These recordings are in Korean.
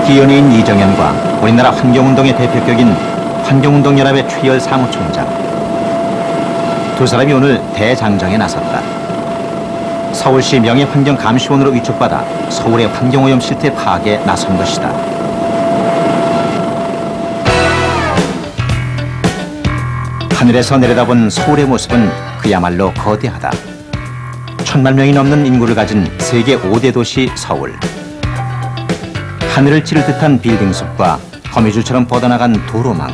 기연예인 이정현과 우리나라 환경운동의 대표격인 환경운동연합의 최열 사무총장. 두 사람이 오늘 대장정에 나섰다. 서울시 명예환경감시원으로 위촉받아 서울의 환경오염 실태 파악에 나선 것이다. 하늘에서 내려다본 서울의 모습은 그야말로 거대하다. 1,000만 명이 넘는 인구를 가진 세계 5대 도시 서울. 하늘을 찌를 듯한 빌딩숲과 거미줄처럼 뻗어나간 도로망.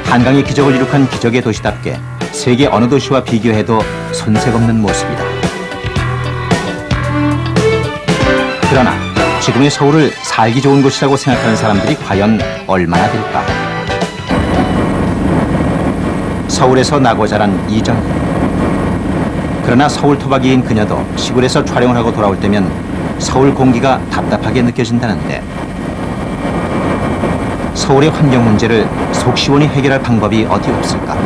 한강의 기적을 이룩한 기적의 도시답게 세계 어느 도시와 비교해도 손색 없는 모습이다. 그러나 지금의 서울을 살기 좋은 곳이라고 생각하는 사람들이 과연 얼마나 될까? 서울에서 나고 자란 이정희. 그러나 서울 토박이인 그녀도 시골에서 촬영을 하고 돌아올 때면 서울 공기가 답답하게 느껴진다는데, 서울의 환경 문제를 속 시원히 해결할 방법이 어디 없을까?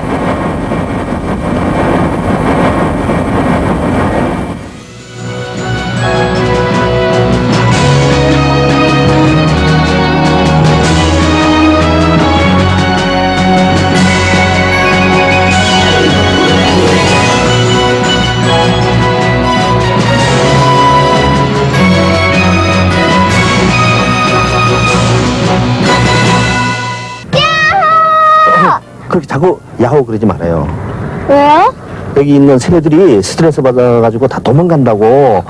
그렇게 자꾸 야호 그러지 말아요. 왜요? 여기 있는 새들이 스트레스 받아가지고 다 도망간다고.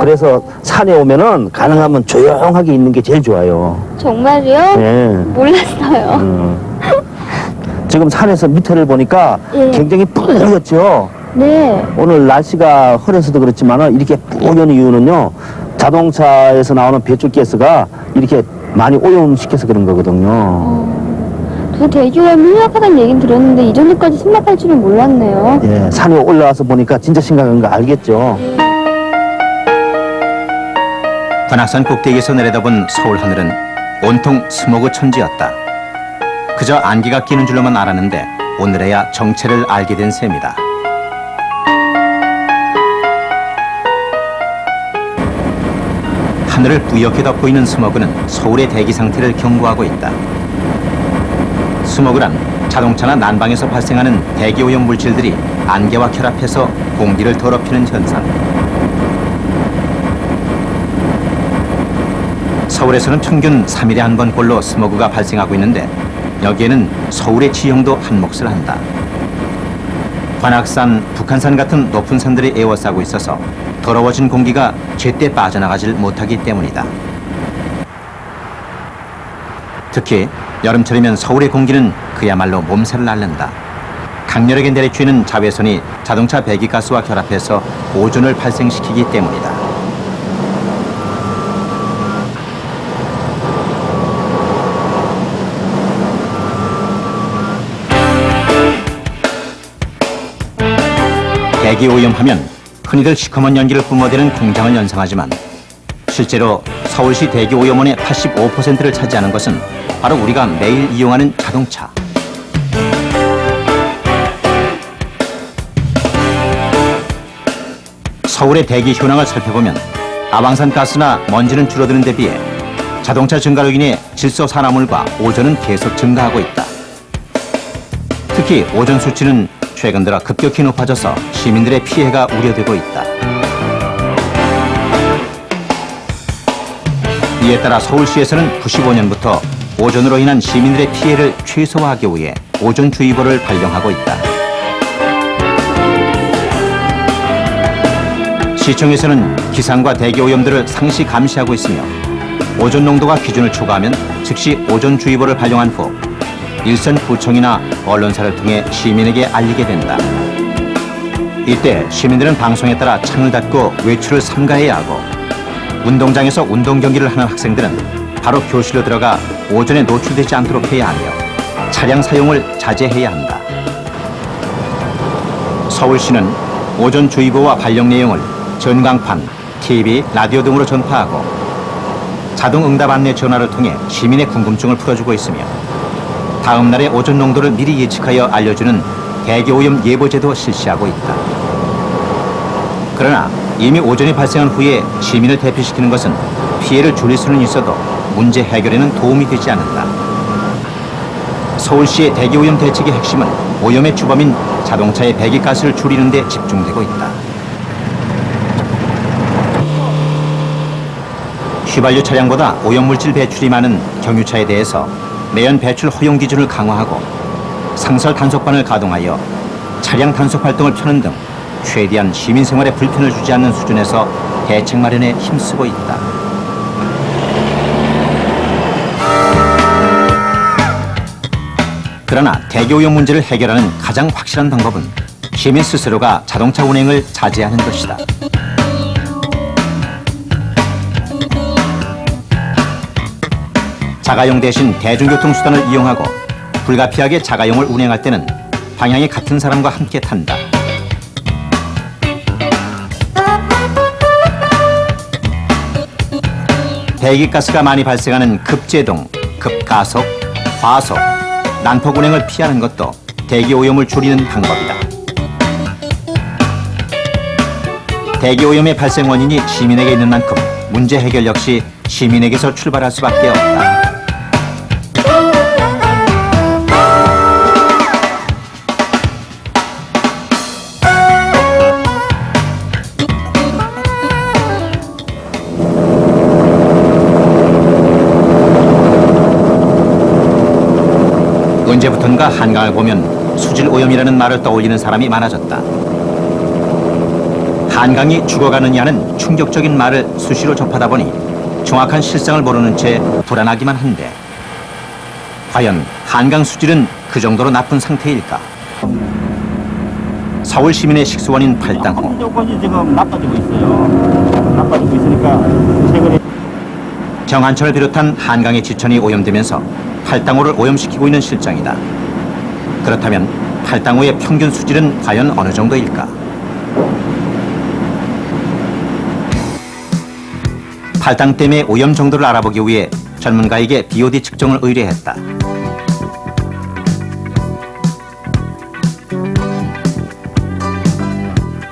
그래서 산에 오면은 가능하면 조용하게 있는 게 제일 좋아요. 정말요? 네. 몰랐어요. 지금 산에서 밑에를 보니까 예. 굉장히 뿌옇죠. 네. 오늘 날씨가 흐려서도 그렇지만 이렇게 뿌연 이유는요, 자동차에서 나오는 배출가스가 이렇게 많이 오염시켜서 그런 거거든요. 저 대기오염이 심각하다는 얘기는 들었는데 이 정도까지 심각할 줄은 몰랐네요. 예, 산에 올라와서 보니까 진짜 심각한 거 알겠죠. 관악산 꼭대기에서 내려다본 서울 하늘은 온통 스모그 천지였다. 그저 안개가 끼는 줄로만 알았는데 오늘에야 정체를 알게 된 셈이다. 하늘을 뿌옇게 덮고 있는 스모그는 서울의 대기 상태를 경고하고 있다. 스모그란 자동차나 난방에서 발생하는 대기오염 물질들이 안개와 결합해서 공기를 더럽히는 현상. 서울에서는 평균 3일에 한 번꼴로 스모그가 발생하고 있는데 여기에는 서울의 지형도 한몫을 한다. 관악산, 북한산 같은 높은 산들이 에워싸고 있어서 더러워진 공기가 제때 빠져나가질 못하기 때문이다. 특히 여름철이면 서울의 공기는 그야말로 몸살을 앓는다. 강렬하게 내리쬐는 자외선이 자동차 배기가스와 결합해서 오존을 발생시키기 때문이다. 대기오염하면 흔히들 시커먼 연기를 뿜어대는 공장을 연상하지만 실제로 서울시 대기오염원의 85%를 차지하는 것은 바로 우리가 매일 이용하는 자동차. 서울의 대기 현황을 살펴보면 아방산 가스나 먼지는 줄어드는 데 비해 자동차 증가로 인해 질소산화물과 오존은 계속 증가하고 있다. 특히 오존 수치는 최근 들어 급격히 높아져서 시민들의 피해가 우려되고 있다. 이에 따라 서울시에서는 95년부터 오존으로 인한 시민들의 피해를 최소화하기 위해 오존주의보를 발령하고 있다. 시청에서는 기상과 대기오염들을 상시 감시하고 있으며 오존 농도가 기준을 초과하면 즉시 오존주의보를 발령한 후 일선구청이나 언론사를 통해 시민에게 알리게 된다. 이때 시민들은 방송에 따라 창을 닫고 외출을 삼가해야 하고 운동장에서 운동 경기를 하는 학생들은 바로 교실로 들어가 오존에 노출되지 않도록 해야 하며 차량 사용을 자제해야 한다. 서울시는 오존주의보와 발령 내용을 전광판, TV, 라디오 등으로 전파하고 자동응답 안내 전화를 통해 시민의 궁금증을 풀어주고 있으며 다음 날의 오존 농도를 미리 예측하여 알려주는 대기오염 예보제도 실시하고 있다. 그러나 이미 오존이 발생한 후에 시민을 대피시키는 것은 피해를 줄일 수는 있어도 문제 해결에는 도움이 되지 않는다. 서울시의 대기오염 대책의 핵심은 오염의 주범인 자동차의 배기가스를 줄이는 데 집중되고 있다. 휘발유 차량보다 오염물질 배출이 많은 경유차에 대해서 매연 배출 허용 기준을 강화하고 상설 단속반을 가동하여 차량 단속 활동을 펴는 등 최대한 시민 생활에 불편을 주지 않는 수준에서 대책 마련에 힘쓰고 있다. 그러나 대기오염 문제를 해결하는 가장 확실한 방법은 시민 스스로가 자동차 운행을 자제하는 것이다. 자가용 대신 대중교통수단을 이용하고 불가피하게 자가용을 운행할 때는 방향이 같은 사람과 함께 탄다. 배기가스가 많이 발생하는 급제동, 급가속, 과속, 난폭 운행을 피하는 것도 대기오염을 줄이는 방법이다. 대기오염의 발생 원인이 시민에게 있는 만큼 문제 해결 역시 시민에게서 출발할 수밖에 없다. 언제부턴가 한강을 보면 수질오염이라는 말을 떠올리는 사람이 많아졌다. 한강이 죽어가느냐는 충격적인 말을 수시로 접하다 보니 정확한 실상을 모르는 채 불안하기만 한데 과연 한강 수질은 그 정도로 나쁜 상태일까? 서울 시민의 식수원인 팔당호. 조건이 지금 나빠지고 있어요. 나빠지고 있으니까 최근에 정한천을 비롯한 한강의 지천이 오염되면서 팔당호를 오염시키고 있는 실정이다. 그렇다면 팔당호의 평균 수질은 과연 어느 정도일까? 팔당댐의 오염 정도를 알아보기 위해 전문가에게 BOD 측정을 의뢰했다.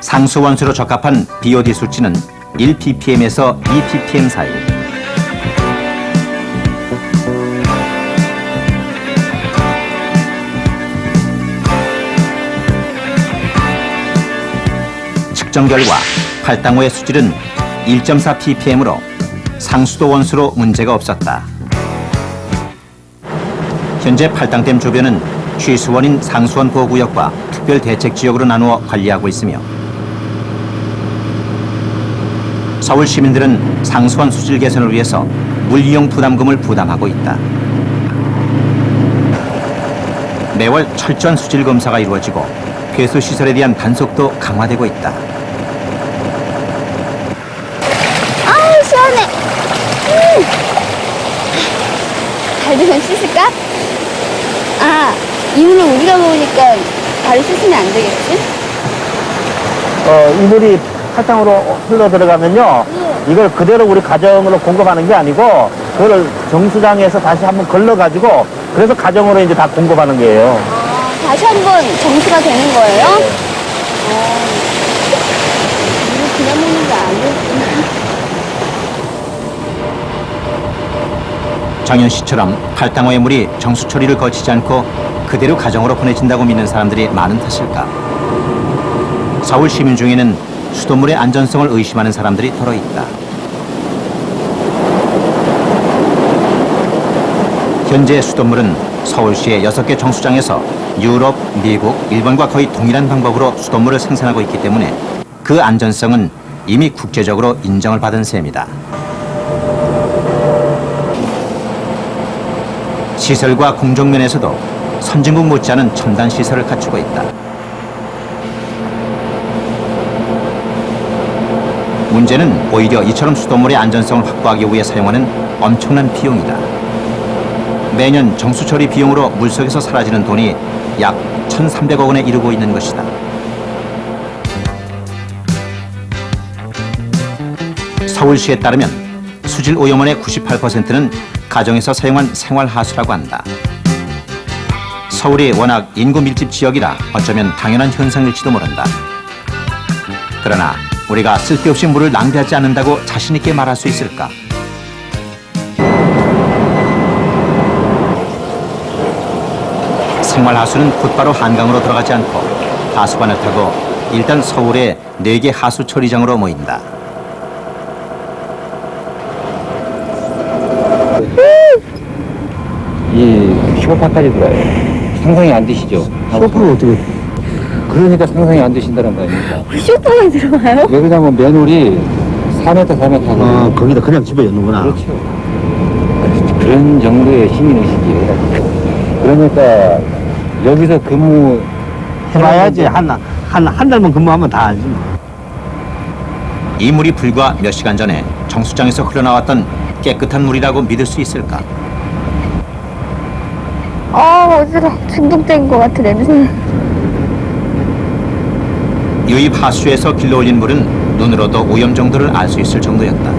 상수 원수로 적합한 BOD 수치는 1ppm에서 2ppm 사이. 측정 결과 팔당호의 수질은 1.4ppm으로 상수도 원수로 문제가 없었다. 현재 팔당댐 주변은 취수원인 상수원 보호구역과 특별대책지역으로 나누어 관리하고 있으며 서울 시민들은 상수원 수질 개선을 위해서 물이용 부담금을 부담하고 있다. 매월 철저한 수질 검사가 이루어지고 폐수시설에 대한 단속도 강화되고 있다. 아우 시원해. 발도 좀 씻을까? 아, 이 물을 우리가 먹으니까 발을 씻으면 안 되겠지? 이 물이 팔당으로 흘러 들어가면요, 이걸 그대로 우리 가정으로 공급하는 게 아니고 그걸 정수장에서 다시 한번 걸러가지고 그래서 가정으로 이제 다 공급하는 거예요. 다시 한번 정수가 되는 거예요? 이거 그냥 먹는 게 아니었구나. 정현 씨처럼 팔당호의 물이 정수 처리를 거치지 않고 그대로 가정으로 보내진다고 믿는 사람들이 많은 탓일까? 서울 시민 중에는 수돗물의 안전성을 의심하는 사람들이 더러 있다. 현재 수돗물은 서울시의 6개 정수장에서 유럽, 미국, 일본과 거의 동일한 방법으로 수돗물을 생산하고 있기 때문에 그 안전성은 이미 국제적으로 인정을 받은 셈이다. 시설과 공정면에서도 선진국 못지않은 첨단 시설을 갖추고 있다. 문제는 오히려 이처럼 수돗물의 안전성을 확보하기 위해 사용하는 엄청난 비용이다. 매년 정수처리 비용으로 물속에서 사라지는 돈이 약 1,300억 원에 이르고 있는 것이다. 서울시에 따르면 수질 오염원의 98%는 가정에서 사용한 생활하수라고 한다. 서울이 워낙 인구 밀집 지역이라 어쩌면 당연한 현상일지도 모른다. 그러나 우리가 쓸데없이 물을 낭비하지 않는다고 자신 있게 말할 수 있을까? 생활하수는 곧바로 한강으로 들어가지 않고 하수관을 타고 일단 서울의 4개 하수 처리장으로 모인다. 이 쇼파까지 들어요. 상상이 안 되시죠? 쇼파를 어떻게? 그러니까 상상이 안 되신다는 거 아닙니까? 쇼파가 들어가요? 왜냐면 맨홀이 4m, 4m. 아, 거기다 그냥 집어넣는구나. 그렇죠. 그런 정도의 시민의식이에요. 그러니까 여기서 근무 해봐야지. 한 달만 근무하면 다 알지. 이 물이 불과 몇 시간 전에 정수장에서 흘러나왔던 깨끗한 물이라고 믿을 수 있을까? 어지러워. 중독된 것 같은 냄새. 유입 하수에서 길러 올린 물은 눈으로도 오염 정도를 알 수 있을 정도였다.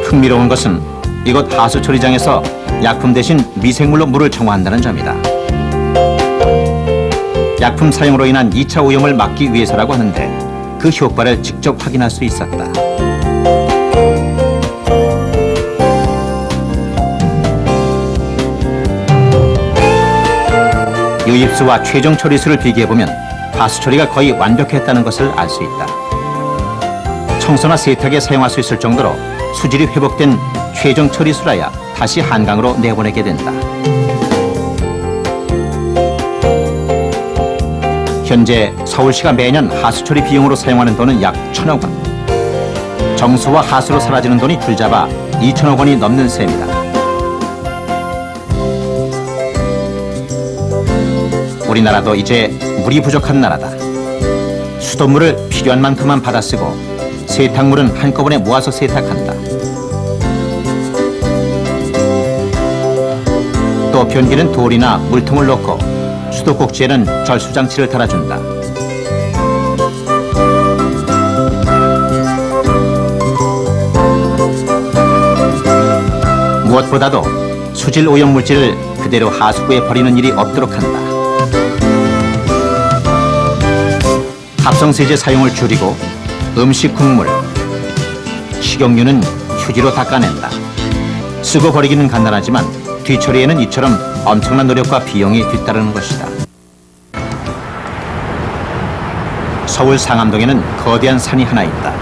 흥미로운 것은 이곳 하수 처리장에서 약품 대신 미생물로 물을 정화한다는 점이다. 약품 사용으로 인한 2차 오염을 막기 위해서라고 하는데 그 효과를 직접 확인할 수 있었다. 유입수와 최종 처리수를 비교해보면 하수 처리가 거의 완벽했다는 것을 알 수 있다. 청소나 세탁에 사용할 수 있을 정도로 수질이 회복된 최종 처리수라야 다시 한강으로 내보내게 된다. 현재 서울시가 매년 하수 처리 비용으로 사용하는 돈은 약 1,000억 원. 정수와 하수로 사라지는 돈이 줄잡아 2,000억 원이 넘는 셈이다. 우리나라도 이제 물이 부족한 나라다. 수돗물을 필요한 만큼만 받아 쓰고 세탁물은 한꺼번에 모아서 세탁한다. 또 변기는 돌이나 물통을 놓고 수도꼭지에는 절수장치를 달아준다. 무엇보다도 수질 오염 물질을 그대로 하수구에 버리는 일이 없도록 한다. 합성세제 사용을 줄이고 음식 국물, 식용유는 휴지로 닦아낸다. 쓰고 버리기는 간단하지만 뒤처리에는 이처럼 엄청난 노력과 비용이 뒤따르는 것이다. 서울 상암동에는 거대한 산이 하나 있다.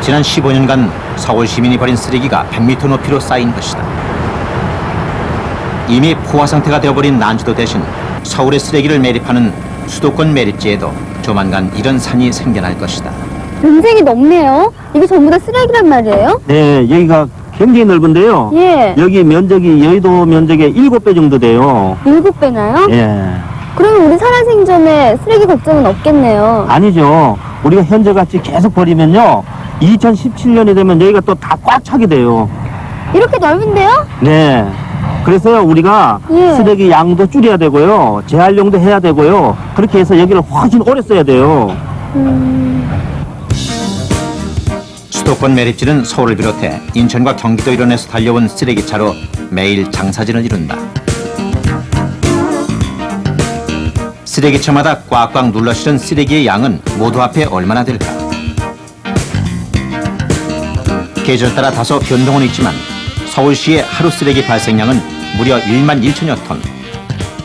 지난 15년간 서울 시민이 버린 쓰레기가 100m 높이로 쌓인 것이다. 이미 포화 상태가 되어버린 난지도 대신 서울의 쓰레기를 매립하는 수도권 매립지에도 조만간 이런 산이 생겨날 것이다. 굉장히 넓네요. 이게 전부 다 쓰레기란 말이에요? 네, 여기가 굉장히 넓은데요. 예. 여기 면적이 여의도 면적의 7배 정도 돼요. 7배나요? 예. 그러면 우리 살아생전에 쓰레기 걱정은 없겠네요. 아니죠. 우리가 현재같이 계속 버리면요. 2017년이 되면 여기가 또 다 꽉 차게 돼요. 이렇게 넓은데요? 네. 그래서 우리가 예. 쓰레기 양도 줄여야 되고요. 재활용도 해야 되고요. 그렇게 해서 여기를 훨씬 오래 써야 돼요. 수도권 매립지는 서울을 비롯해 인천과 경기도 일원에서 달려온 쓰레기차로 매일 장사진을 이룬다. 쓰레기차마다 꽉꽉 눌러 실은 쓰레기의 양은 모두 합해 얼마나 될까? 계절 따라 다소 변동은 있지만 서울시의 하루 쓰레기 발생량은 무려 1만 1천여 톤,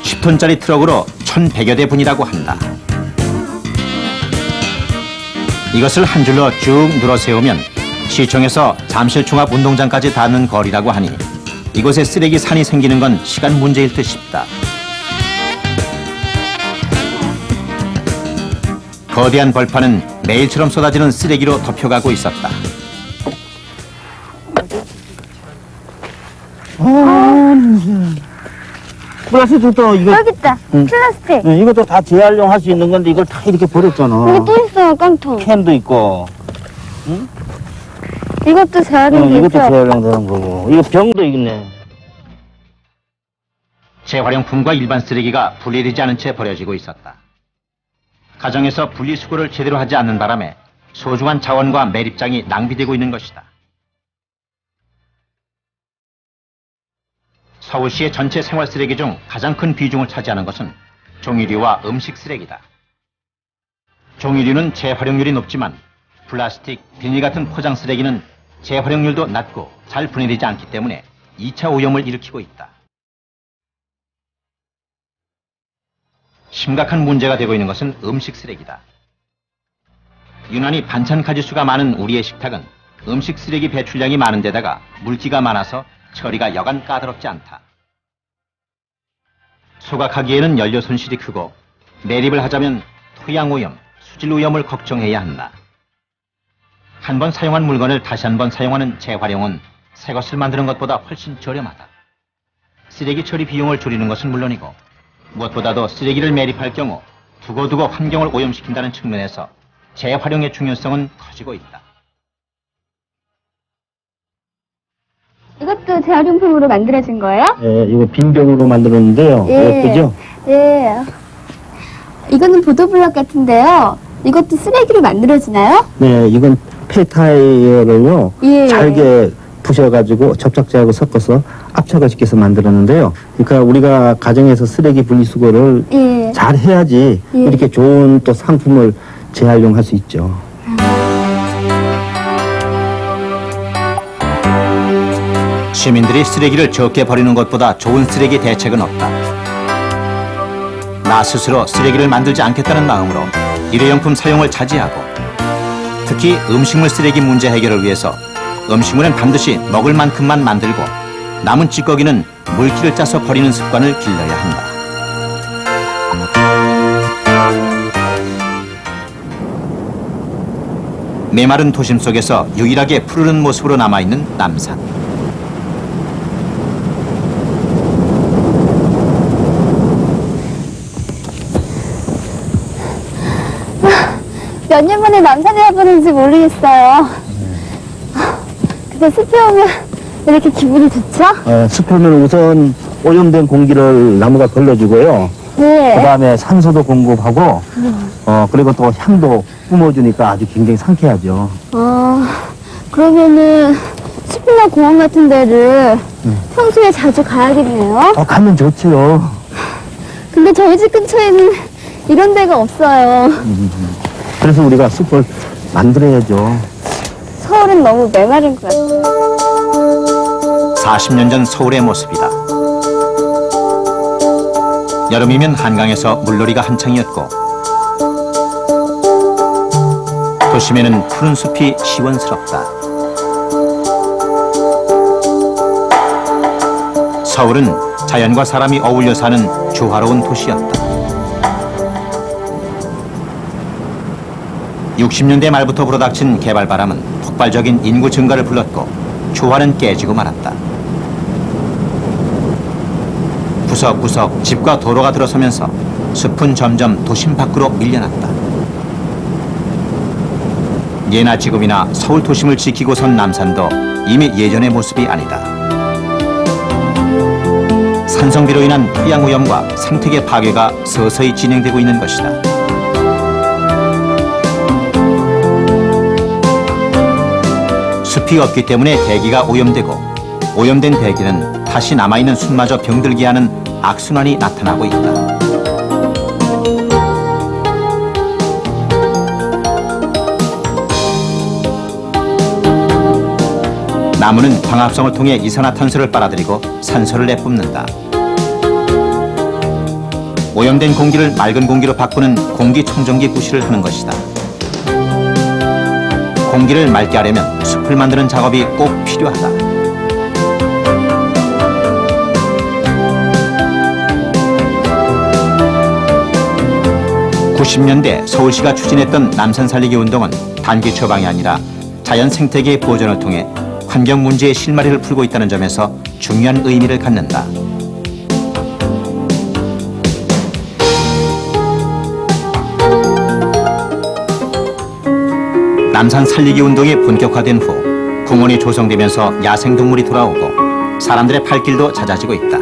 10톤짜리 트럭으로 1,100여 대 분이라고 한다. 이것을 한 줄로 쭉 늘어 세우면 시청에서 잠실종합운동장까지 닿는 거리라고 하니 이곳에 쓰레기 산이 생기는 건 시간 문제일 듯 싶다. 거대한 벌판은 매일처럼 쏟아지는 쓰레기로 덮여가고 있었다. 플라스틱도 이거 여기 있다. 플라스틱. 이것도 다 재활용할 수 있는 건데 이걸 다 이렇게 버렸잖아. 여기 또 있어요, 깡통. 캔도 있고, 이것도 재활용이 이것도 있죠. 재활용되는 거고, 이거 병도 있네. 재활용품과 일반 쓰레기가 분리되지 않은 채 버려지고 있었다. 가정에서 분리수거를 제대로 하지 않는 바람에 소중한 자원과 매립장이 낭비되고 있는 것이다. 서울시의 전체 생활 쓰레기 중 가장 큰 비중을 차지하는 것은 종이류와 음식 쓰레기다. 종이류는 재활용률이 높지만 플라스틱, 비닐 같은 포장 쓰레기는 재활용률도 낮고 잘 분해되지 않기 때문에 2차 오염을 일으키고 있다. 심각한 문제가 되고 있는 것은 음식 쓰레기다. 유난히 반찬 가짓수가 많은 우리의 식탁은 음식 쓰레기 배출량이 많은 데다가 물기가 많아서 처리가 여간 까다롭지 않다. 소각하기에는 연료 손실이 크고 매립을 하자면 토양오염, 수질오염을 걱정해야 한다. 한 번 사용한 물건을 다시 한 번 사용하는 재활용은 새 것을 만드는 것보다 훨씬 저렴하다. 쓰레기 처리 비용을 줄이는 것은 물론이고 무엇보다도 쓰레기를 매립할 경우 두고두고 환경을 오염시킨다는 측면에서 재활용의 중요성은 커지고 있다. 이것도 재활용품으로 만들어진 거예요? 예, 이거 빈병으로 만들었는데요. 예. 예쁘죠? 예. 이거는 보도블럭 같은데요. 이것도 쓰레기로 만들어지나요? 네, 이건 폐타이어를요. 예. 잘게 부셔가지고 접착제하고 섞어서 압착을 시켜서 만들었는데요. 그러니까 우리가 가정에서 쓰레기 분리수거를 예. 잘 해야지 예. 이렇게 좋은 또 상품을 재활용할 수 있죠. 시민들이 쓰레기를 적게 버리는 것보다 좋은 쓰레기 대책은 없다. 나 스스로 쓰레기를 만들지 않겠다는 마음으로 일회용품 사용을 자제하고 특히 음식물 쓰레기 문제 해결을 위해서 음식물은 반드시 먹을 만큼만 만들고 남은 찌꺼기는 물기를 짜서 버리는 습관을 길러야 한다. 메마른 도심 속에서 유일하게 푸르른 모습으로 남아있는 남산. 몇 년 만에 남산에 와보는지 모르겠어요. 근데 숲에 오면 왜 이렇게 기분이 좋죠? 숲에 오면 우선 오염된 공기를 나무가 걸러주고요. 그 네. 다음에 산소도 공급하고, 그리고 또 향도 뿜어주니까 아주 굉장히 상쾌하죠. 그러면은 숲이나 공원 같은 데를 평소에 자주 가야겠네요. 가면 좋지요. 근데 저희 집 근처에는 이런 데가 없어요. 그래서 우리가 숲을 만들어야죠. 서울은 너무 메마른 것 같아요. 40년 전 서울의 모습이다. 여름이면 한강에서 물놀이가 한창이었고 도심에는 푸른 숲이 시원스럽다. 서울은 자연과 사람이 어울려 사는 조화로운 도시였다. 60년대 말부터 불어닥친 개발바람은 폭발적인 인구 증가를 불렀고 조화는 깨지고 말았다. 구석구석 집과 도로가 들어서면서 숲은 점점 도심 밖으로 밀려났다. 예나 지금이나 서울 도심을 지키고 선 남산도 이미 예전의 모습이 아니다. 산성비로 인한 토양오염과 생태계 파괴가 서서히 진행되고 있는 것이다. 숲이 없기 때문에 대기가 오염되고 오염된 대기는 다시 남아있는 숲마저 병들게 하는 악순환이 나타나고 있다. 나무는 광합성을 통해 이산화탄소를 빨아들이고 산소를 내뿜는다. 오염된 공기를 맑은 공기로 바꾸는 공기청정기 구실을 하는 것이다. 공기를 맑게 하려면 숲을 만드는 작업이 꼭 필요하다. 90년대 서울시가 추진했던 남산 살리기 운동은 단기 처방이 아니라 자연 생태계의 보존을 통해 환경 문제의 실마리를 풀고 있다는 점에서 중요한 의미를 갖는다. 남산 살리기 운동이 본격화된 후 공원이 조성되면서 야생동물이 돌아오고 사람들의 발길도 잦아지고 있다.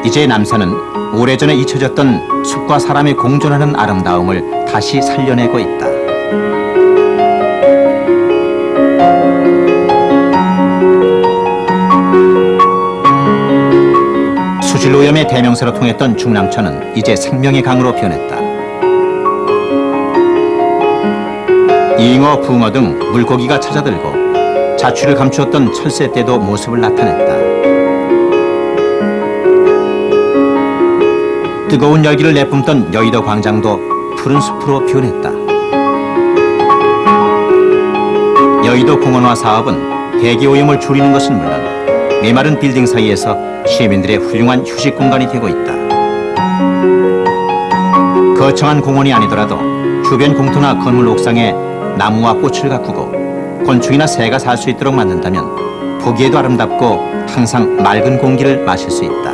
이제 남산은 오래전에 잊혀졌던 숲과 사람이 공존하는 아름다움을 다시 살려내고 있다. 수질로 대기오염의 대명사로 통했던 중랑천은 이제 생명의 강으로 변했다. 잉어, 붕어 등 물고기가 찾아들고 자취를 감추었던 철새떼도 모습을 나타냈다. 뜨거운 열기를 내뿜던 여의도 광장도 푸른 숲으로 변했다. 여의도 공원화 사업은 대기오염을 줄이는 것은 물론 메마른 빌딩 사이에서 시민들의 훌륭한 휴식 공간이 되고 있다. 거창한 공원이 아니더라도 주변 공터나 건물 옥상에 나무와 꽃을 가꾸고 곤충이나 새가 살 수 있도록 만든다면 보기에도 아름답고 항상 맑은 공기를 마실 수 있다.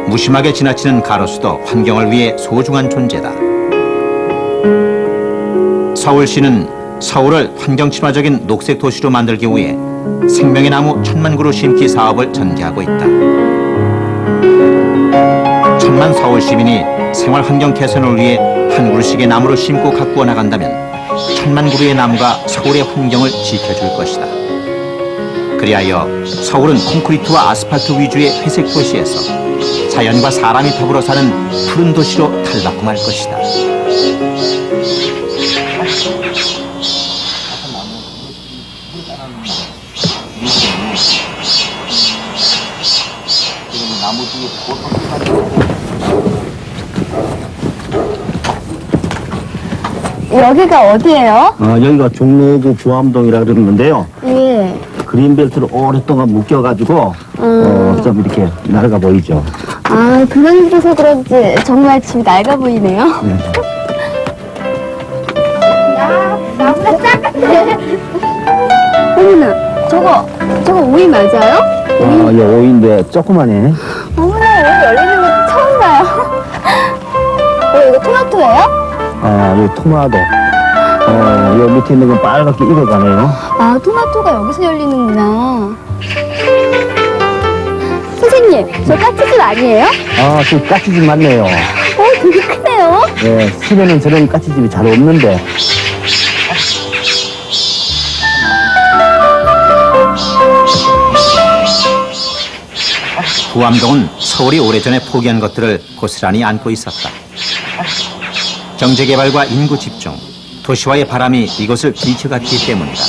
무심하게 지나치는 가로수도 환경을 위해 소중한 존재다. 서울시는 서울을 환경친화적인 녹색 도시로 만들기 위해 생명의 나무 1000만 그루 심기 사업을 전개하고 있다. 1000만 서울 시민이 생활 환경 개선을 위해 한 그루씩의 나무를 심고 가꾸어 나간다면 1000만 그루의 나무가 서울의 환경을 지켜줄 것이다. 그리하여 서울은 콘크리트와 아스팔트 위주의 회색 도시에서 자연과 사람이 더불어 사는 푸른 도시로 탈바꿈할 것이다. 여기가 어디예요? 여기가 종로구 부암동이라 그러는데요. 예. 그린벨트를 오랫동안 묶여가지고 좀 이렇게 낡아 보이죠. 아, 그런 길에서 그런지 정말 집이 낡아 보이네요. 나보다 작은데. 어머나, 저거 오이 맞아요? 이 오이인데 조그만해. 어머나, 오이 열리는 거 처음 봐요. 이거 토마토예요? 이 토마토. 이 밑에 있는 건 빨갛게 익어가네요. 아, 토마토가 여기서 열리는구나. 선생님, 저 까치집 아니에요? 그 까치집 맞네요. 되게 크네요. 예, 시내는 저런 까치집이 잘 없는데. 부암동은 서울이 오래전에 포기한 것들을 고스란히 안고 있었다. 경제개발과 인구 집중, 도시화의 바람이 이곳을 비켜갔기 때문이다.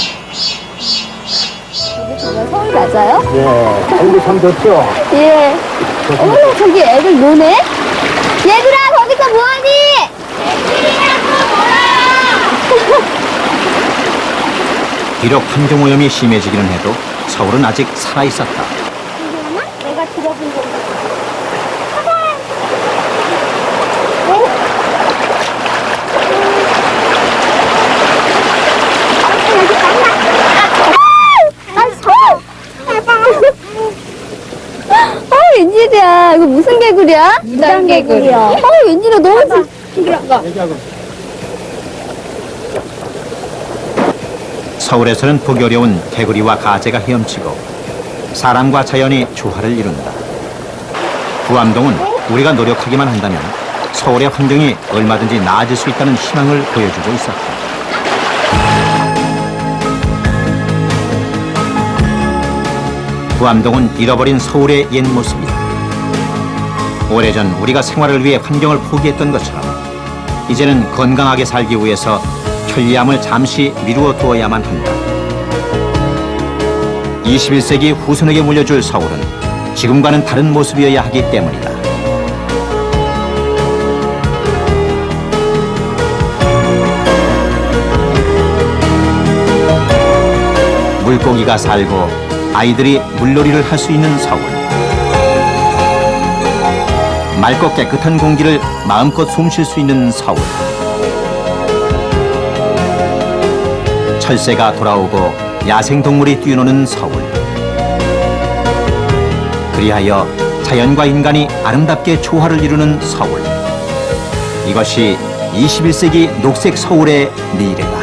여기 정말 서울 맞아요? 예, 여기 참 좋죠. 예. 어머나, 저기 애들 노네? 얘들아, 거기서 뭐하니? 비록 환경오염이 심해지기는 해도 서울은 아직 살아있었다. 내가 들어본 적 웬일이야? 이거 무슨 개구리야? 무당 개구리요. 웬일이야? 너무 서울에서는 보기 어려운 개구리와 가재가 헤엄치고 사람과 자연이 조화를 이룬다. 부암동은 우리가 노력하기만 한다면 서울의 환경이 얼마든지 나아질 수 있다는 희망을 보여주고 있었다. 부암동은 잃어버린 서울의 옛 모습이다. 오래전 우리가 생활을 위해 환경을 포기했던 것처럼 이제는 건강하게 살기 위해서 편리함을 잠시 미루어 두어야만 한다. 21세기 후손에게 물려줄 서울은 지금과는 다른 모습이어야 하기 때문이다. 물고기가 살고 아이들이 물놀이를 할 수 있는 서울. 맑고 깨끗한 공기를 마음껏 숨쉴 수 있는 서울. 철새가 돌아오고 야생동물이 뛰어노는 서울. 그리하여 자연과 인간이 아름답게 조화를 이루는 서울. 이것이 21세기 녹색 서울의 미래다.